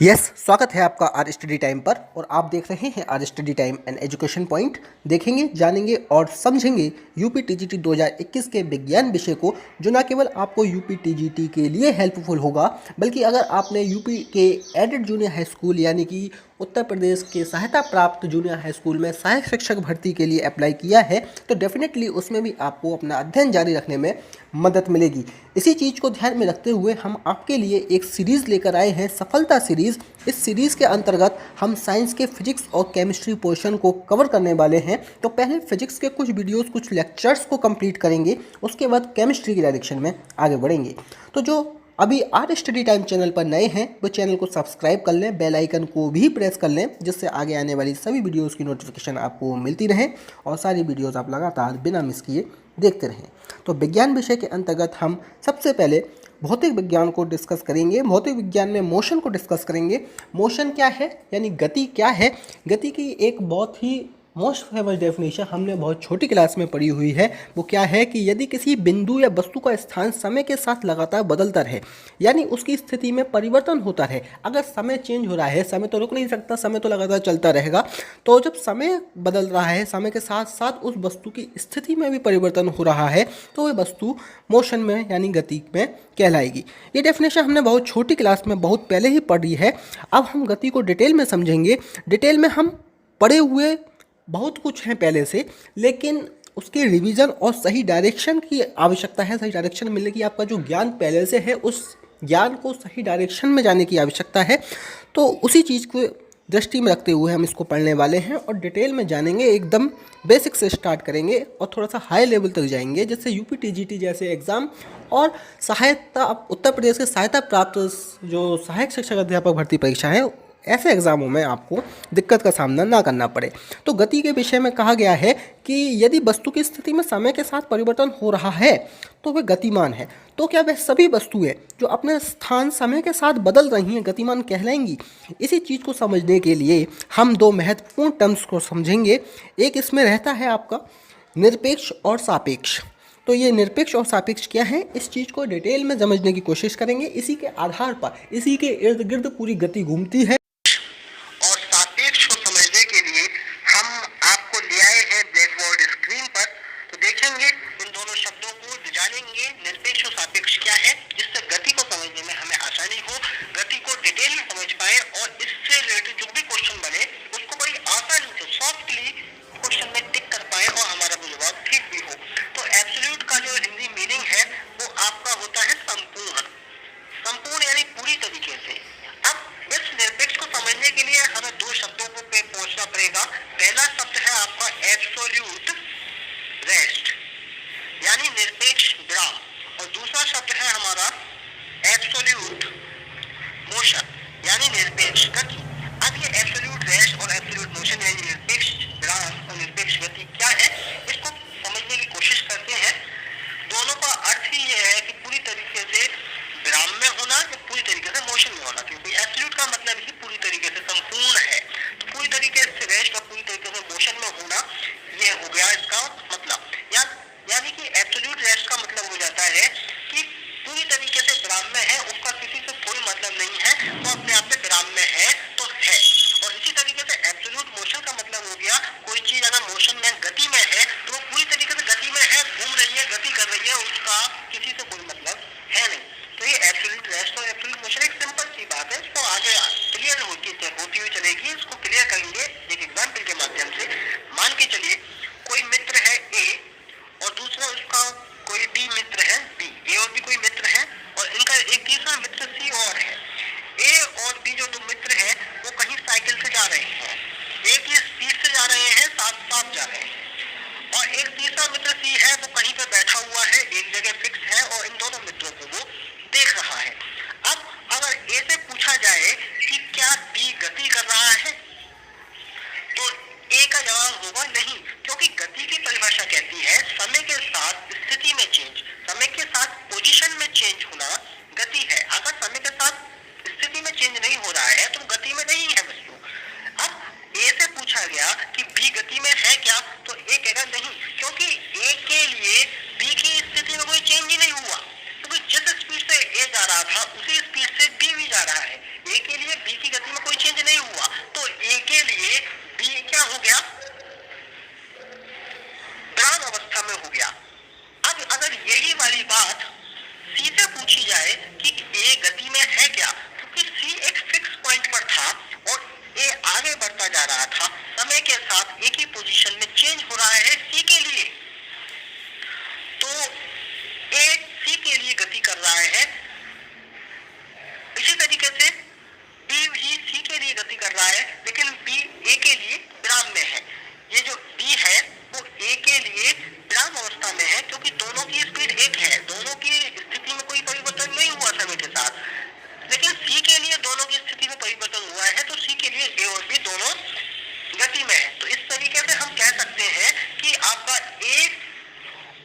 Yes, स्वागत है आपका आर स्टडी टाइम पर। और आप देख रहे हैं R study time and education point. देखेंगे, जानेंगे और समझेंगे यूपी टीजीटी 2021 के विज्ञान विषय को, जो न केवल आपको यूपी टीजीटी के लिए हेल्पफुल होगा, बल्कि अगर आपने यूपी के एडेड जूनियर हाई स्कूल यानी कि उत्तर प्रदेश के सहायता प्राप्त जूनियर हाई स्कूल में सहायक शिक्षक भर्ती के लिए अप्लाई किया है, तो डेफिनेटली उसमें भी आपको अपना अध्ययन जारी रखने में मदद मिलेगी। इसी चीज़ को ध्यान में रखते हुए हम आपके लिए एक सीरीज़ लेकर आए हैं, सफलता सीरीज़। इस सीरीज़ के अंतर्गत हम साइंस के फिजिक्स और केमिस्ट्री पोर्शन को कवर करने वाले हैं। तो पहले फिजिक्स के कुछ वीडियोस, कुछ लेक्चर्स को कंप्लीट करेंगे, उसके बाद केमिस्ट्री की डायरेक्शन में आगे बढ़ेंगे। तो जो अभी आर स्टडी टाइम चैनल पर नए हैं वो चैनल को सब्सक्राइब कर लें, बेल आइकन को भी प्रेस कर लें, जिससे आगे आने वाली सभी वीडियोस की नोटिफिकेशन आपको मिलती रहे और सारी वीडियोस आप लगातार बिना मिस किए देखते रहें। तो विज्ञान विषय के अंतर्गत हम सबसे पहले भौतिक विज्ञान को डिस्कस करेंगे। भौतिक विज्ञान में मोशन को डिस्कस करेंगे। मोशन क्या है, यानी गति क्या है। गति की एक बहुत ही मोस्ट फेमस डेफिनेशन हमने बहुत छोटी क्लास में पढ़ी हुई है। वो क्या है कि यदि किसी बिंदु या वस्तु का स्थान समय के साथ लगातार बदलता रहे, यानी उसकी स्थिति में परिवर्तन होता रहे। अगर समय चेंज हो रहा है, समय तो रुक नहीं सकता, समय तो लगातार चलता रहेगा। तो जब समय बदल रहा है, समय के साथ साथ उस वस्तु की स्थिति में भी परिवर्तन हो रहा है, तो वह वस्तु मोशन में यानी गति में कहलाएगी। ये डेफिनेशन हमने बहुत छोटी क्लास में बहुत पहले ही पढ़ी है। अब हम गति को डिटेल में समझेंगे। डिटेल में हम पढ़े हुए बहुत कुछ हैं पहले से, लेकिन उसके रिवीजन और सही डायरेक्शन की आवश्यकता है। सही डायरेक्शन मिलने की, आपका जो ज्ञान पहले से है उस ज्ञान को सही डायरेक्शन में जाने की आवश्यकता है। तो उसी चीज़ को दृष्टि में रखते हुए हम इसको पढ़ने वाले हैं और डिटेल में जानेंगे। एकदम बेसिक से स्टार्ट करेंगे और थोड़ा सा हाई लेवल तक जाएंगे, जैसे यूपी टीजीटी जैसे एग्ज़ाम और सहायता उत्तर प्रदेश के सहायता प्राप्त जो सहायक शिक्षक अध्यापक भर्ती परीक्षा है, ऐसे एग्जामों में आपको दिक्कत का सामना ना करना पड़े। तो गति के विषय में कहा गया है कि यदि वस्तु की स्थिति में समय के साथ परिवर्तन हो रहा है तो वह गतिमान है। तो क्या वह सभी वस्तुएं जो अपने स्थान समय के साथ बदल रही हैं गतिमान कहलाएंगी? इसी चीज़ को समझने के लिए हम दो महत्वपूर्ण टर्म्स को समझेंगे। एक इसमें रहता है आपका निरपेक्ष और सापेक्ष। तो ये निरपेक्ष और सापेक्ष क्या है, इस चीज़ को डिटेल में समझने की कोशिश करेंगे। इसी के आधार पर, इसी के इर्द गिर्द पूरी गति घूमती है। और सापेक्ष को समझने के लिए हम आपको ले आए हैं ब्लैक बोर्ड स्क्रीन पर। तो देखेंगे, इन दोनों शब्दों को जानेंगे, निरपेक्ष और सापेक्ष क्या है, जिससे गति को समझने में हमें आसानी हो, गति को डिटेल में समझ पाए और इससे रिलेटेड जो भी क्वेश्चन बने उसको बड़ी आसानी से सॉफ्टली क्वेश्चन में टिक कर पाए और हमारा जवाब ठीक भी हो। तो एब्सोल्यूट का जो हिंदी मीनिंग है वो आपका होता है संपूर्ण। संपूर्ण यानी पूरी तरीके से। अब इस निरपेक्ष को समझने के लिए हमें दो शब्दों को पे पहुंचना पड़ेगा। पहला शब्द है आपका एब्सोल्यूट रेस्ट यानी निरपेक्ष विराम, और दूसरा शब्द है हमारा एब्सोल्यूट मोशन यानी निरपेक्ष गति। अब ये एब्सोल्यूट रेस्ट और एब्सोल्यूट मोशन यानी निरपेक्ष विराम और निरपेक्ष गति क्या है, इसको समझने की कोशिश करते हैं। दोनों का अर्थ ही यह है कि पूरी तरीके से विराम में होना या पूरी तरीके से मोशन में होना, क्योंकि एब्सोल्यूट का मतलब ही पूरी तरीके से संपूर्ण है। तो पूरी तरीके से रेस्ट और पूरी तरीके से मोशन में होना, ये हो गया इसका मतलब। यानी कि एब्सोल्यूट रेस्ट का मतलब हो जाता है कि पूरी तरीके से विराम में है, उसका किसी से कोई मतलब नहीं है, तो अपने आप में विराम में है तो है। और इसी तरीके से एब्सोल्यूट मोशन का मतलब हो गया, कोई चीज अगर मोशन में गति में बात सी से पूछी जाए कि ए गति में है क्या, क्योंकि सी एक फिक्स पॉइंट पर था और ए आगे बढ़ता जा रहा था, समय के साथ एक ही पोजीशन में चेंज हो रहा है सी के लिए, तो ए सी के लिए गति कर रहा है। इसी तरीके से बी भी सी के लिए गति कर रहा है, लेकिन बी ए के लिए विराम में है। ये जो बी है वो ए के लिए विराम अवस्था में है, क्योंकि दोनों की स्पीड एक है, दोनों की स्थिति में कोई परिवर्तन नहीं हुआ समय के साथ। लेकिन सी के लिए दोनों की स्थिति में परिवर्तन हुआ है, तो सी के लिए ए और बी दोनों गति में है। तो इस तरीके से हम कह सकते हैं कि आपका ए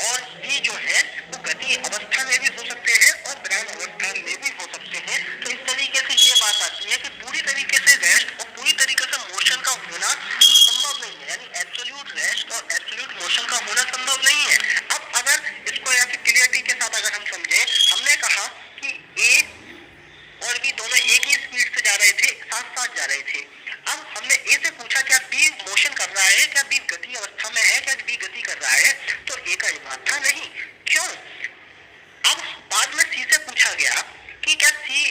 और बी जो है वो गति अवस्था में भी हो सकते हैं और विराम अवस्था में भी हो सकते हैं। तो इस तरीके से ये बात आती है कि पूरी तरीके से रेस्ट और पूरी तरीके से मोशन का होना संभव नहीं है, यानी एब्सोल्यूट रेस्ट और एब्सोल्यूट मोशन का होना संभव नहीं है। अब अगर इसको या फिर क्लियरिटी के साथ अगर हम समझें, हमने कहा कि ए और बी दोनों एक ही स्पीड से जा रहे थे, साथ साथ जा रहे थे। अब हमने ए से पूछा क्या बी मोशन कर रहा है, क्या बी गति अवस्था में है, क्या बी गति कर रहा है, तो ए का जवाब था नहीं। क्यों? अब बाद में सी से पूछा गया कि क्या सी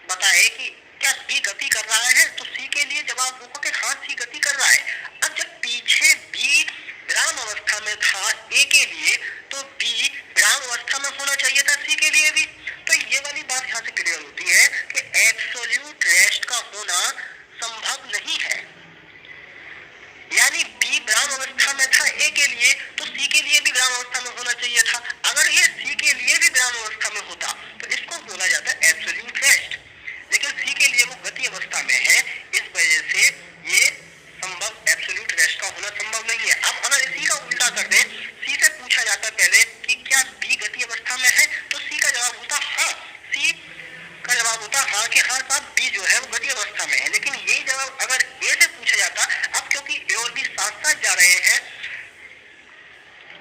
बताए कि क्या बी गति कर रहा है, तो सी के लिए जवाब होगा कि हाँ सी गति कर रहा है। अब जब पीछे बी विराम अवस्था में था ए के लिए, तो बी विराम अवस्था में होना चाहिए था सी के लिए भी। तो ये वाली बात यहाँ से क्लियर होती है कि एब्सोल्यूट रेस्ट का होना संभव नहीं है, यानी बी विराम अवस्था में था ए के लिए, तो सी के लिए भी विराम अवस्था में होना चाहिए था। अगर ये सी के लिए भी विराम अवस्था में होता तो इसको बोला जाता है एब्सोल्यूट रेस्ट, लेकिन सी के लिए वो गति अवस्था में है, इस वजह से ये संभव एब्सोल्यूट रेस्ट का होना संभव नहीं है। अब अगर इसी का उल्टा कर दें, सी से पूछा जाता पहले कि क्या बी गति अवस्था में है, तो सी का जवाब होता हाँ, सी का जवाब होता हाँ कि हाँ साहब बी जो है वो गति अवस्था में है। लेकिन यही जवाब अगर ए से पूछा जाता, अब क्योंकि ए और बी साथ साथ जा रहे हैं,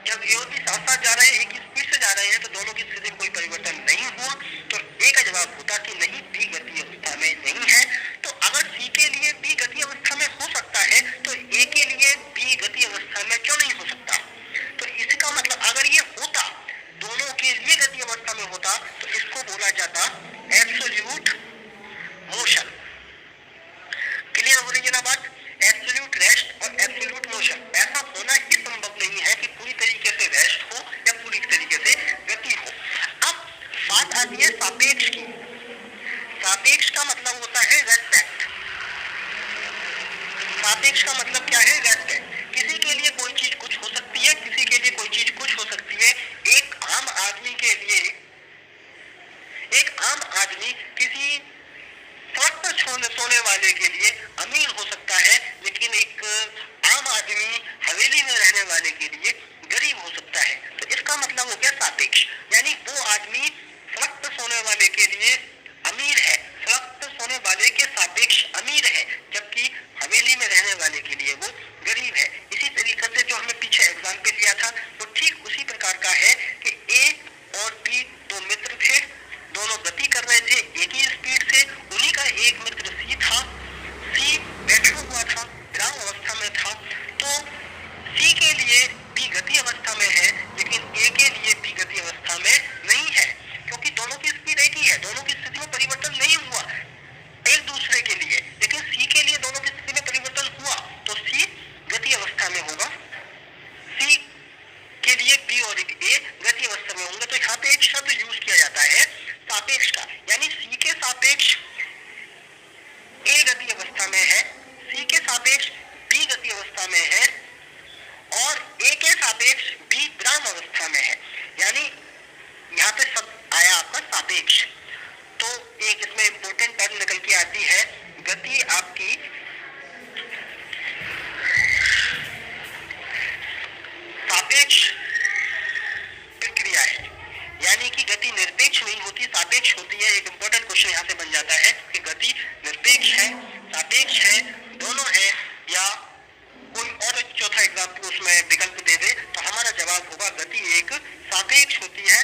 जब ए और बी साथ साथ जा रहे हैं, एक ही स्पीड से जा रहे हैं, तो दोनों की स्थिति में कोई परिवर्तन नहीं हुआ, तो ए का जवाब होता कि नहीं बी गति अवस्था में नहीं है। तो अगर सी के लिए बी गति अवस्था में हो सकता है, तो ए के लिए बी गति अवस्था में क्यों नहीं हो सकता? तो इसका मतलब अगर ये होता, दोनों के लिए गति अवस्था में होता, तो इसको बोला जाता एब्सोल्यूट मोशन। क्लियर हो रही है ना बात? एब्सोल्यूट रेस्ट और एब्सोल्यूट मोशन ऐसा होना ही संभव नहीं है कि पूरी तरीके से रेस्ट हो या पूरी तरीके से गति हो। अब बात आती है सापेक्ष की। सापेक्ष का मतलब होता है रेस्पेक्ट। सापेक्ष का मतलब क्या है? रेस्पेक्ट। किसी के लिए कोई चीज कुछ हो सकती है, किसी के लिए कोई चीज कुछ हो सकती है। एक आम आदमी के लिए, एक आम आदमी किसी सड़क पर सोने वाले के लिए अमीर हो सकता है, लेकिन एक आम आदमी हवेली में रहने वाले के लिए गरीब हो सकता है। तो इसका मतलब हो गया सापेक्ष, यानी वो आदमी सड़क पर सोने वाले के लिए अमीर है, सड़क पर सोने वाले के सापेक्ष अमीर है, जबकि हवेली में रहने वाले के लिए वो गरीब है। इसी तरीके से जो हमने पीछे एग्जाम्पल लिया था, वो ठीक उसी प्रकार का है कि ए और बी दो मित्र थे, दोनों गति कर रहे थे एक ही स्पीड से। उन्हीं का एक मित्र सी था, सी बैठा हुआ था, विराम अवस्था में था, तो सी के लिए बी गति अवस्था में है, लेकिन ए के लिए बी गति अवस्था में नहीं है, क्योंकि दोनों की स्पीड एक ही है, दोनों की स्थिति में परिवर्तन नहीं हुआ एक दूसरे के लिए। लेकिन सी के लिए दोनों की स्थिति में परिवर्तन हुआ, तो सी गति अवस्था में होगा, सी के लिए बी और ए गति अवस्था में होंगे। तो यहाँ पे एक शब्द यूज किया जाता है सापेक्ष का, यानी सी के सापेक्ष ए गति अवस्था में है, सी के सापेक्ष बी गति अवस्था में है, और ए के सापेक्ष बी विराम अवस्था में है। यानी यहाँ पे सब आया आपका सापेक्ष। तो एक इसमें इंपॉर्टेंट टर्म निकल के आती है, गति आपकी सापेक्ष प्रक्रिया है, यानी कि गति निरपेक्ष नहीं होती, सापेक्ष होती है। एक इंपॉर्टेंट क्वेश्चन यहाँ से बन जाता है कि गति निरपेक्ष है, सापेक्ष है, दोनों है, या कोई और चौथा एग्जाम्पल उसमें विकल्प दे दे, तो हमारा जवाब होगा गति एक सापेक्ष होती है।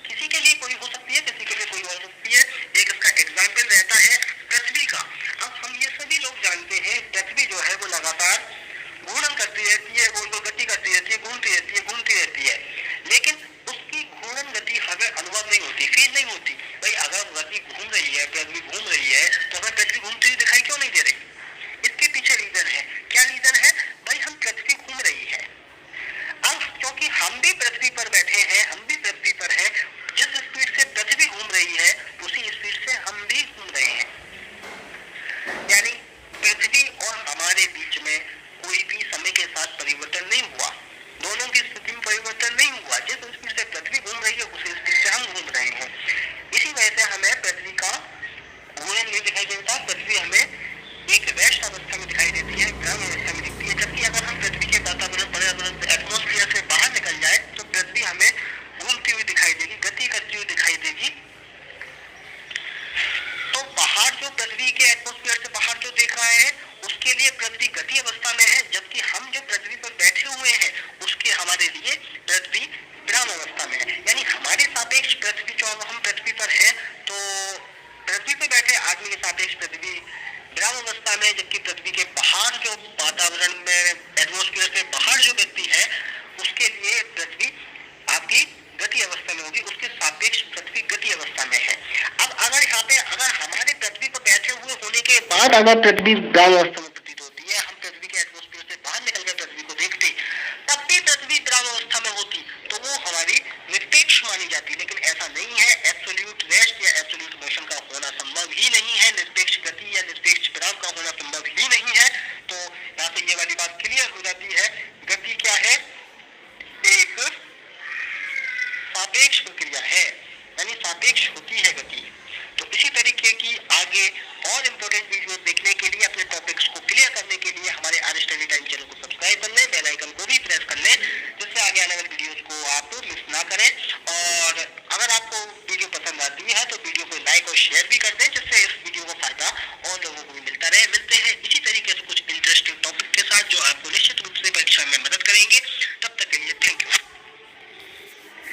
किसी के लिए कोई हो सकती है, किसी के लिए कोई हो सकती है। एक इसका एग्जाम्पल रहता है पृथ्वी का। अब हम ये सभी लोग जानते हैं पृथ्वी जो है वो लगातार घूर्णन करती रहती है, गोल गोल गति करती रहती है, घूमती रहती है, घूमती रहती है, लेकिन उसकी घूर्णन होगी उसके सापेक्ष पृथ्वी गति अवस्था में है। अब अगर यहाँ पे अगर हमारे पृथ्वी पर बैठे हुए होने के बाद अगर पृथ्वी द्रव अवस्था में प्रतीत होती है, हम पृथ्वी के एटमॉस्फेयर से बाहर निकल कर पृथ्वी को देखते, तब भी पृथ्वी द्रव अवस्था में होती तो वो हमारी निरपेक्ष मानी जाती, लेकिन ऐसा नहीं है। एब्सोल्यूट रेस्ट या एब्सोल्यूट मोशन का होना संभव ही नहीं है, निरपेक्ष गति या निरपेक्ष विराम का होना संभव ही नहीं है। तो यहाँ पे ये वाली बात क्लियर हो जाती है, गति क्या है, एक सापेक्ष प्रक्रिया है, यानी सापेक्ष होती है गति। तो इसी तरीके की आगे और इम्पोर्टेंट वीडियो देखने के लिए, अपने टॉपिक्स को क्लियर करने के लिए हमारे आर स्टडी टाइम चैनल को सब्सक्राइब कर लें, बेल आइकन को भी प्रेस कर लें, जिससे आगे आने वाली वीडियोस को आप मिस ना करें। और अगर आपको वीडियो पसंद आती है तो वीडियो को लाइक और शेयर भी कर दें, जिससे इस वीडियो का फायदा और लोगों को भी मिलता रहे। मिलते हैं इसी तरीके से कुछ इंटरेस्टिंग टॉपिक के साथ जो आपको निश्चित रूप से परीक्षा में मदद करेंगे।